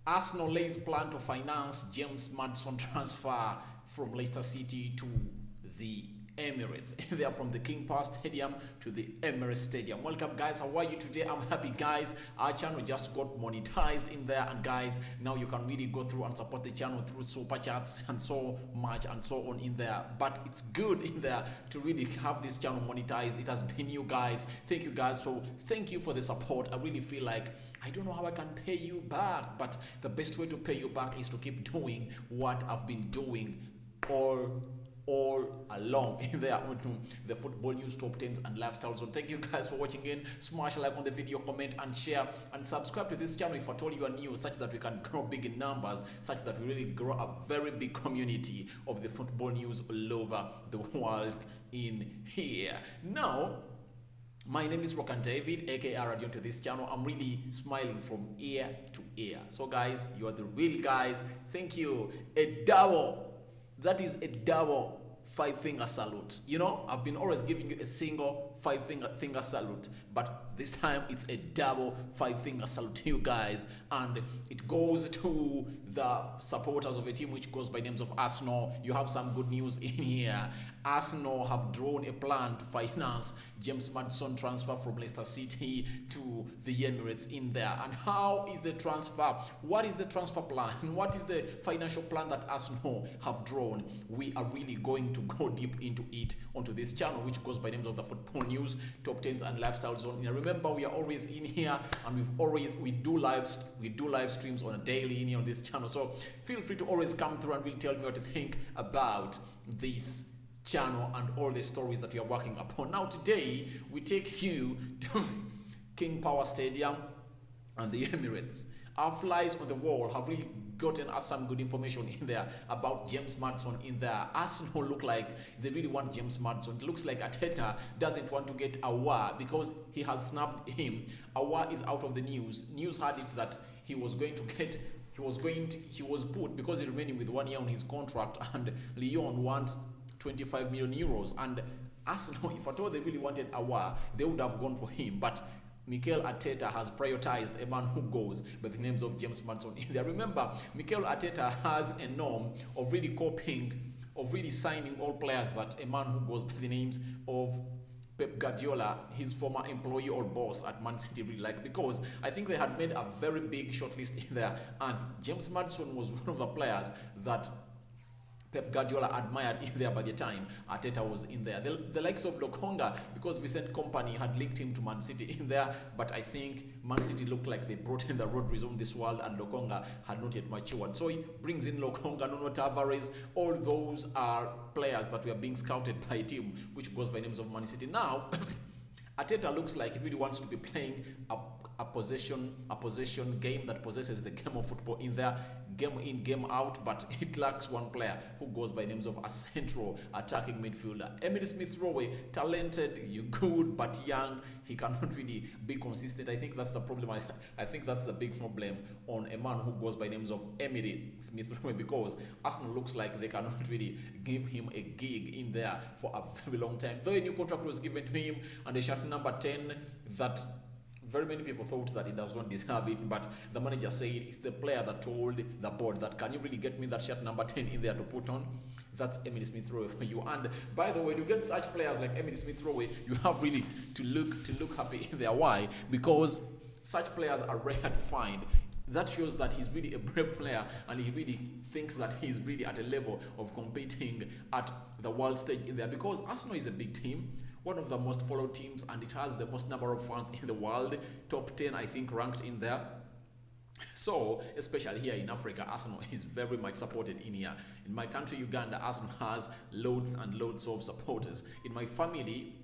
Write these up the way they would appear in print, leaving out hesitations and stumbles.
Arsenal lays plan to finance James Maddison transfer from Leicester City to the Emirates. They are from the King Power Stadium to the Emirates Stadium. Welcome guys, how are you today? I'm happy guys. Our channel just got monetized in there, and guys, now you can really go through and support the channel through super chats and so much and so on in there. But it's good in there to really have this channel monetized. It has been you guys. Thank you guys thank you for the support. I really feel like I don't know how I can pay you back, but the best way to pay you back is to keep doing what I've been doing all along in there onto the football news, top 10s and lifestyle zone. Thank you guys for watching in. Smash a like on the video, comment and share, and subscribe to this channel if at all you are new, such that we can grow big in numbers, such that we really grow a very big community of the football news all over the world in here. Now, my name is Rokani David, aka Radio, to this channel. I'm really smiling from ear to ear. So guys, you are the real guys. Thank you. A double. That is a double 5-finger salute. You know, I've been always giving you a single 5-finger salute, but this time it's a double 5-finger salute to you guys, and it goes to the supporters of a team which goes by names of Arsenal. You have some good news in here. Arsenal have drawn a plan to finance James Maddison transfer from Leicester City to the Emirates in there. And how is the transfer? What is the transfer plan? What is the financial plan that Arsenal have drawn? We are really going to go deep into it onto this channel, which goes by names of the football news, top 10s and lifestyle zone. Now remember, we are always in here, and we do live streams on a daily in here on this channel. So feel free to always come through and really tell me what to think about this channel and all the stories that we are working upon. Now today we take you to King Power Stadium and the Emirates. Our flies on the wall have really gotten us some good information in there about James Maddison in there. Arsenal look like they really want James Maddison. It looks like Arteta doesn't want to get Aouar because he has snapped him. Aouar is out of the news. News had it that he was put because he's remaining with 1 year on his contract, and Lyon wants 25 million euros, and Arsenal, if at all they really wanted Aouar, they would have gone for him. But Mikel Arteta has prioritized a man who goes by the names of James Maddison in there. Remember, Mikel Arteta has a norm of really signing all players that a man who goes by the names of Pep Guardiola, his former employee or boss at Man City, really like, because I think they had made a very big shortlist in there, and James Maddison was one of the players that Pep Guardiola admired in there by the time Arteta was in there. The likes of Lokonga, because Vincent Kompany had linked him to Man City in there, but I think Man City looked like they brought in the Rodris of this world, and Lokonga had not yet matured. So he brings in Lokonga, Nuno Tavares. All those are players that were being scouted by a team which goes by names of Man City. Now, Arteta looks like he really wants to be playing a possession game that possesses the game of football in there, game in, game out, but it lacks one player who goes by names of a central attacking midfielder. Emile Smith-Rowe, talented, you good, but young. He cannot really be consistent. I think that's the problem. I think that's the big problem on a man who goes by names of Emile Smith-Rowe, because Arsenal looks like they cannot really give him a gig in there for a very long time. Though a new contract was given to him, and a shirt number 10 that very many people thought that he does not deserve it, but the manager said it's the player that told the board that, can you really get me that shirt number 10 in there to put on? That's Emile Smith-Rowe for you. And by the way, when you get such players like Emile Smith-Rowe, you have really to look happy in there. Why? Because such players are rare to find. That shows that he's really a brave player, and he really thinks that he's really at a level of competing at the world stage in there, because Arsenal is a big team, one of the most followed teams, and it has the most number of fans in the world, top 10 I think ranked in there. So especially here in Africa, Arsenal is very much supported in here. In my country, Uganda, Arsenal has loads and loads of supporters. In my family,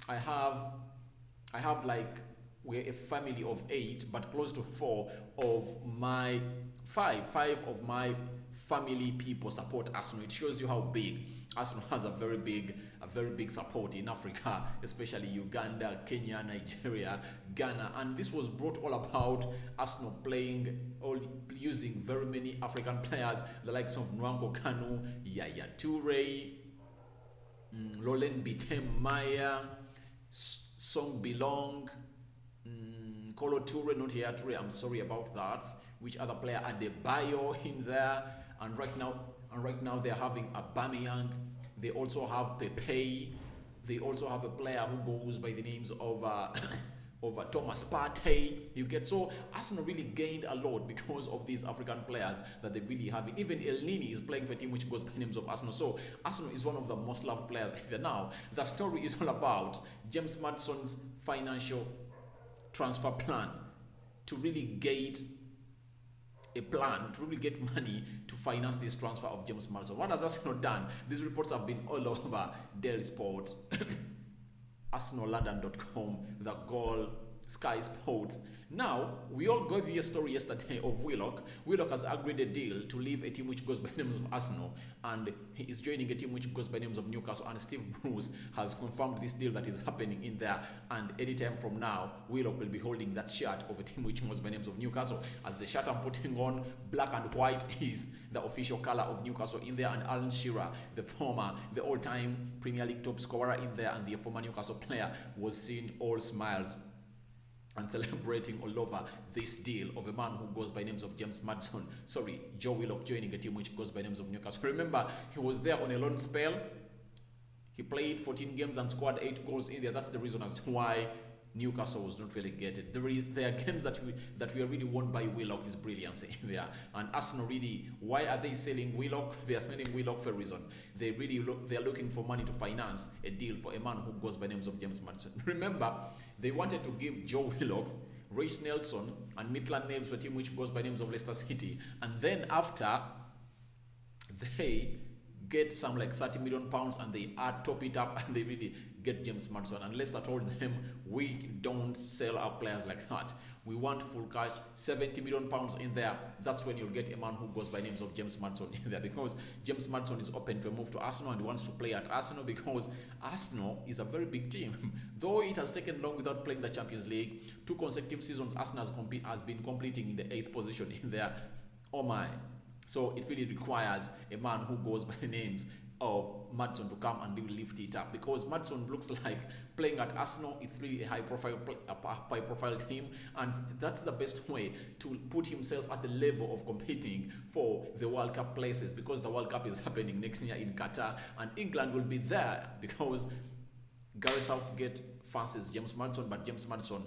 I have like, we're a family of 8, but close to 5 of my family people support Arsenal. It shows you how big Arsenal has a very big support in Africa, especially Uganda, Kenya, Nigeria, Ghana. And this was brought all about Arsenal using very many African players, the likes of Nwanko Kanu, Yaya Toure, Laurent Bitem Maya, Song Bilong, Colo Toure, not here Toure, I'm sorry about that. Which other player? Adebayo in there. And right now they're having Aubameyang. They also have Pepe. They also have a player who goes by the names of Thomas Partey. You get, so Arsenal really gained a lot because of these African players that they really have. Even El Nini is playing for a team which goes by the names of Arsenal. So Arsenal is one of the most loved players even now. The story is all about James Maddison's financial transfer plan to really get a plan to really get money to finance this transfer of James Maddison. What has Arsenal done? These reports have been all over Daily Sport, ArsenalLondon.com, The Goal, Sky Sports. Now, we all got the story yesterday of Willock. Willock has agreed a deal to leave a team which goes by the names of Arsenal, and he is joining a team which goes by the names of Newcastle, and Steve Bruce has confirmed this deal that is happening in there, and anytime from now, Willock will be holding that shirt of a team which goes by the names of Newcastle. As the shirt I'm putting on, black and white is the official color of Newcastle in there, and Alan Shearer, the all-time Premier League top scorer in there, and the former Newcastle player, was seen all smiles and celebrating all over this deal of a man who goes by names of James Maddison. Sorry, Joe Willock joining a team which goes by names of Newcastle. Remember, he was there on a loan spell. He played 14 games and scored 8 goals in there. That's the reason as to why Newcastle was not relegated. There are games that we are really won by Willock. His brilliance in there. And Arsenal really, why are they selling Willock? They are selling Willock for a reason. They are looking for money to finance a deal for a man who goes by names of James Maddison. Remember, they wanted to give Joe Willock, Reece Nelson, and Maitland Niles for a team which goes by names of Leicester City. And then after, they get some like £30 million and they top it up and they really get James Maddison. And Leicester told them, we don't sell our players like that. We want full cash, £70 million in there. That's when you'll get a man who goes by names of James Maddison in there, because James Maddison is open to a move to Arsenal and wants to play at Arsenal, because Arsenal is a very big team. Though it has taken long without playing the Champions League, 2 consecutive seasons Arsenal has been completing in the 8th position in there. Oh my. So it really requires a man who goes by the names of Maddison to come and really lift it up, because Maddison looks like playing at Arsenal, it's really a high profile team, and that's the best way to put himself at the level of competing for the World Cup places, because the World Cup is happening next year in Qatar and England will be there, because Gareth Southgate fancies James Maddison, but James Maddison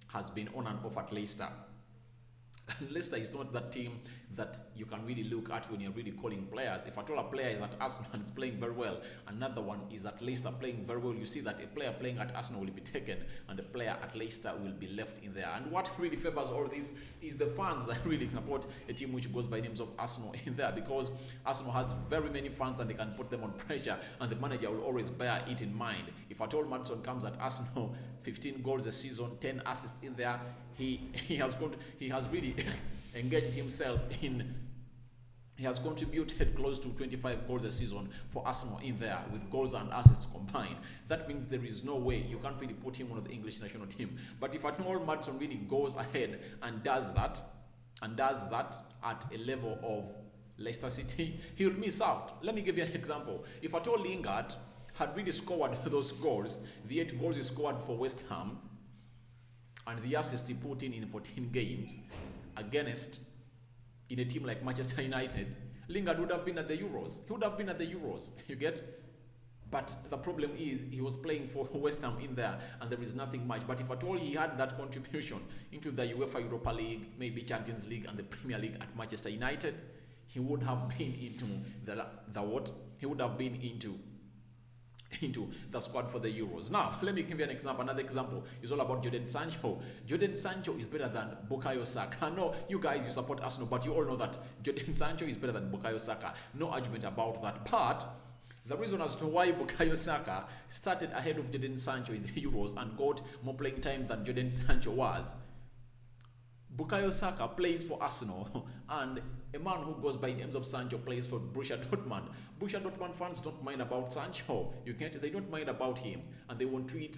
has been on and off at Leicester. Leicester is not that team that you can really look at when you're really calling players. If at all a player is at Arsenal and is playing very well, another one is at Leicester playing very well, you see that a player playing at Arsenal will be taken and a player at Leicester will be left in there. And what really favors all this is the fans that really support a team which goes by names of Arsenal in there, because Arsenal has very many fans and they can put them on pressure, and the manager will always bear it in mind. If at all Maddison comes at Arsenal, 15 goals a season, 10 assists in there, he has really engaged himself in. He has contributed close to 25 goals a season for Arsenal in there, with goals and assists combined. That means there is no way you can't really put him on the English national team. But if at all Maddison really goes ahead and does that at a level of Leicester City, he will miss out. Let me give you an example. If at all Lingard had really scored those goals, the 8 goals he scored for West Ham, and the assist he put in 14 games against in a team like Manchester United, Lingard would have been at the Euros. He would have been at the Euros, you get? But the problem is he was playing for West Ham in there and there is nothing much. But if at all he had that contribution into the UEFA Europa League, maybe Champions League and the Premier League at Manchester United, he would have been into the what? He would have been into the squad for the Euros. Now, let me give you an example. Another example is all about Jadon Sancho. Jadon Sancho is better than Bukayo Saka. I know you guys, you support Arsenal, but you all know that Jadon Sancho is better than Bukayo Saka. No argument about that. But the reason as to why Bukayo Saka started ahead of Jadon Sancho in the Euros and got more playing time than Jadon Sancho was, Bukayo Saka plays for Arsenal, and a man who goes by the names of Sancho plays for Borussia Dortmund. Borussia Dortmund fans don't mind about Sancho. They don't mind about him, and they won't tweet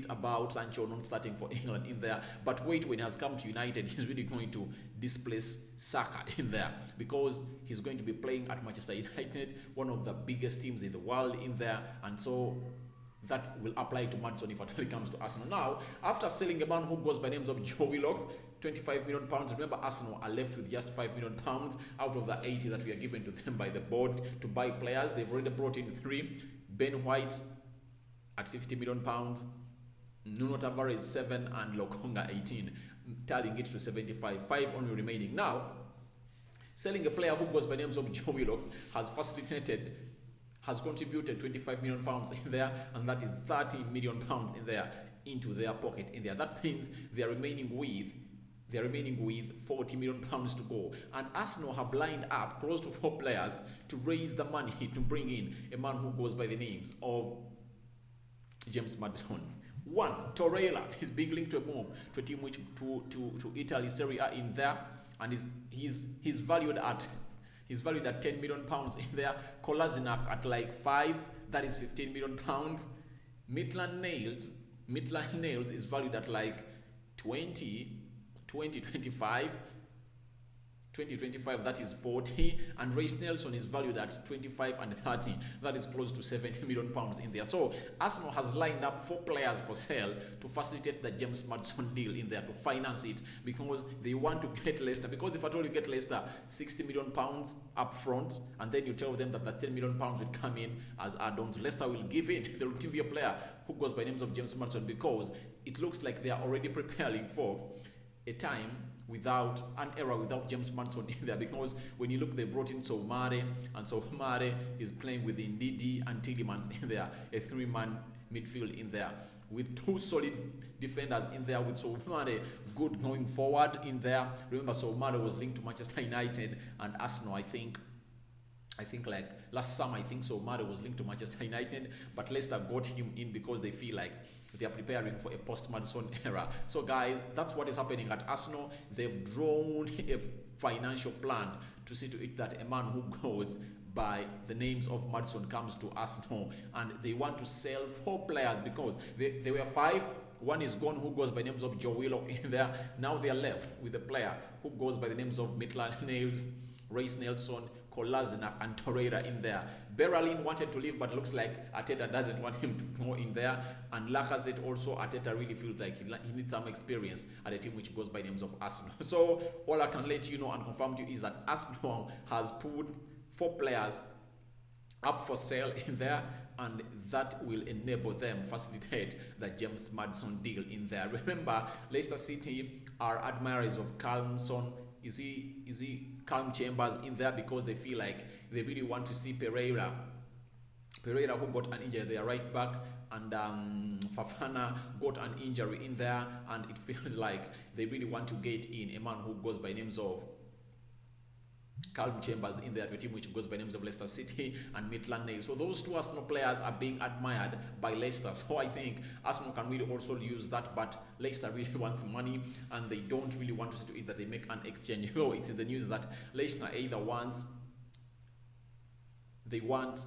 about Sancho not starting for England in there. But wait, when he has come to United, he's really going to displace Saka in there, because he's going to be playing at Manchester United, one of the biggest teams in the world in there, and so that will apply to Maddison if it comes to Arsenal. Now, after selling a man who goes by names of Joe Willock, £25 million. Remember, Arsenal are left with just £5 million out of the 80 that we are given to them by the board to buy players. They've already brought in 3. Ben White at £50 million, Nuno Tavares 7, and Lokonga 18, tallying it to 75. 5 only remaining. Now, selling a player who goes by names of Joe Willock has contributed £25 million in there, and that is £30 million in there into their pocket in there. That means they are remaining with £40 million to go. And Arsenal have lined up close to 4 players to raise the money to bring in a man who goes by the names of James Maddison. 1, Torreira is big link to a move to a team which to Italy Serie A in there, and he's valued at £10 million in there. Kolasinac at like 5, that is £15 million. Maitland Niles is valued at like 25, that is 40, and Reece Nelson is valued at 25 and 30, that is close to £70 million in there. So Arsenal has lined up 4 players for sale to facilitate the James Maddison deal in there, to finance it, because they want to get Leicester. Because if at all you get Leicester £60 million up front, and then you tell them that the £10 million will come in as add-ons, Leicester will give in. They will give you a player who goes by names of James Maddison, because it looks like they are already preparing for a time without an era without James Maddison in there, because when you look, they brought in Soumare, and Soumare is playing with Ndidi and Tielemans in there, a 3-man midfield in there with 2 solid defenders in there, with Soumare good going forward in there. Remember, Soumare was linked to Manchester United and Arsenal. I think like last summer, I think Soumare was linked to Manchester United, but Leicester got him in because they feel like they are preparing for a post-Maddison era. So guys, that's what is happening at Arsenal. They've drawn a financial plan to see to it that a man who goes by the names of Maddison comes to Arsenal, and they want to sell 4 players because they were 5. 1 is gone, who goes by names of Joe Willock in there. Now they are left with a player who goes by the names of Maitland Niles, Reece Nelson, Kolasinac, and Torreira in there. Berlin wanted to leave, but looks like Arteta doesn't want him to go in there. And Lacazette also, Arteta really feels like he needs some experience at a team which goes by names of Arsenal. So all I can let you know and confirm to you is that Arsenal has put 4 players up for sale in there, and that will enable them facilitate the James Maddison deal in there. Remember, Leicester City are admirers of Calmson. Is he Calm Chambers in there, because they feel like they really want to see Pereira who got an injury, their right back, and Fafana got an injury in there, and it feels like they really want to get in a man who goes by names of Calm Chambers in there to a team which goes by names of Leicester City and Maitland Niles. So those 2 Arsenal players are being admired by Leicester. So I think Arsenal can really also use that, but Leicester really wants money, and they don't really want to see to it that they make an exchange. You know, it's in the news that Leicester either wants they want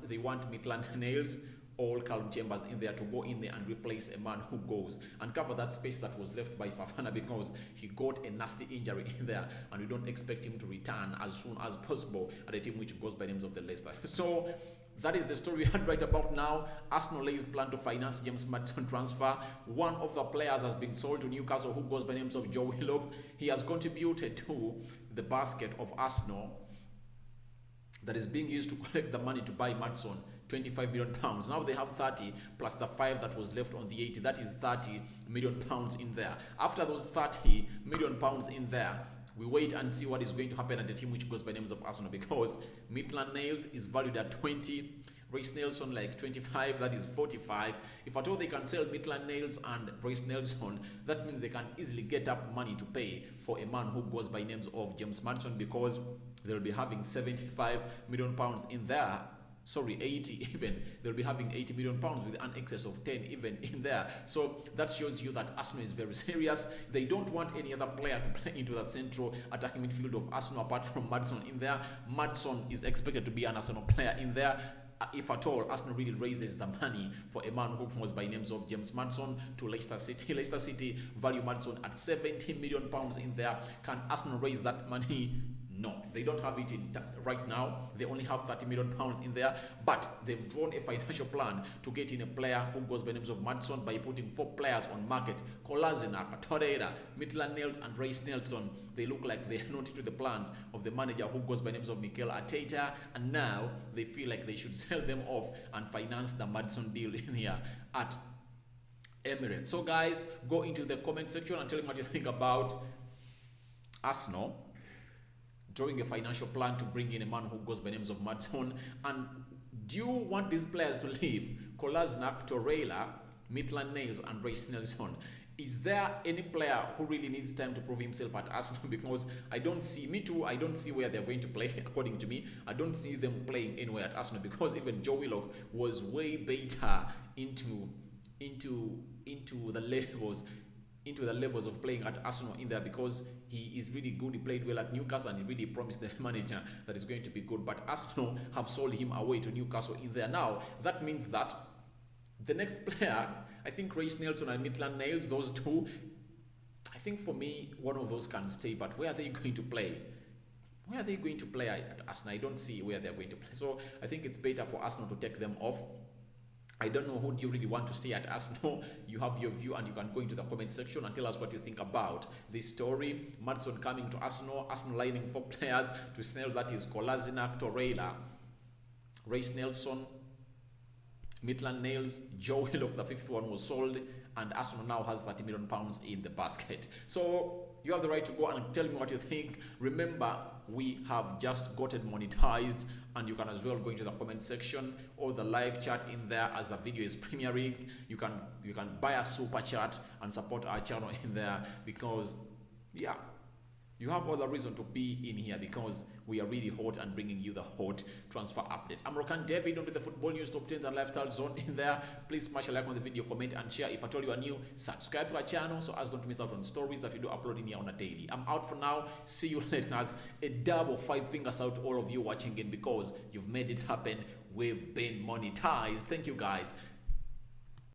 Maitland Niles or Calm Chambers in there to go in there and replace a man who goes and cover that space that was left by Fafana, because he got a nasty injury in there, and we don't expect him to return as soon as possible at a team which goes by names of the Leicester. So that is the story we had right about now. Arsenal lays plan to finance James Maddison transfer. One of the players has been sold to Newcastle who goes by names of Joe Willock. He has contributed to the basket of Arsenal that is being used to collect the money to buy Maddison, £25 million. Now they have 30 plus the 5 that was left on the 80. That is £30 million in there. After those £30 million in there, we wait and see what is going to happen at the team which goes by names of Arsenal, because Maitland Niles is valued at 20, Reece Nelson like 25, that is 45. If at all they can sell Maitland Niles and Reece Nelson, that means they can easily get up money to pay for a man who goes by names of James Maddison, because they'll be having £75 million in there. Sorry, 80 even. They'll be having £80 million with an excess of 10 even in there. So that shows you that Arsenal is very serious. They don't want any other player to play into the central attacking midfield of Arsenal apart from Maddison in there. Maddison is expected to be an Arsenal player in there. If at all, Arsenal really raises the money for a man who was by names of James Maddison to Leicester City. Leicester City value Maddison at £70 million in there. Can Arsenal raise that money? No, they don't have it right now. They only have 30 million pounds in there, but they've drawn a financial plan to get in a player who goes by the names of Maddison by putting 4 players on market: Kolasinac, Torreira, Maitland-Niles, and Reece Nelson. They look like they are not into the plans of the manager who goes by the names of Mikel Arteta, and now they feel like they should sell them off and finance the Maddison deal in here at Emirates. So guys, go into the comment section and tell me what you think about Arsenal drawing a financial plan to bring in a man who goes by names of Maddison. And do you want these players to leave? Kolasinac, Torreira, Maitland-Niles, and Reece Nelson. Is there any player who really needs time to prove himself at Arsenal? Because I don't see where they're going to play. According to me, I don't see them playing anywhere at Arsenal, because even Joe Willock was way better into the levels of playing at Arsenal in there, because he is really good. He played well at Newcastle and he really promised the manager that is going to be good. But Arsenal have sold him away to Newcastle in there. Now, that means that the next player, I think Reece Nelson and Maitland-Niles, those two, I think for me, one of those can stay. But where are they going to play? Where are they going to play at Arsenal? I don't see where they're going to play. So I think it's better for Arsenal to take them off. I don't know who do you really want to stay at Arsenal. You have your view and you can go into the comment section and tell us what you think about this story. Maddison coming to Arsenal, Arsenal lining 4 players to sell, that is Kolasinac, Torreira, Reece Nelson, Maitland-Niles, Joe Willock, the 5th one was sold, and Arsenal now has 30 million pounds in the basket. So you have the right to go and tell me what you think. Remember, we have just gotten monetized, and you can as well go into the comment section or the live chat in there as the video is premiering. You can buy a super chat and support our channel in there, because yeah, you have all the reason to be in here, because we are really hot and bringing you the hot transfer update. I'm Rokani David onto the football news top 10 and lifestyle zone in there. Please smash a like on the video, comment and share. If at all you are new, subscribe to our channel so as not to miss out on stories that we do upload in here on a daily. I'm out for now. See you later. As a double 5 fingers out to all of you watching in, because you've made it happen. We've been monetized. Thank you guys.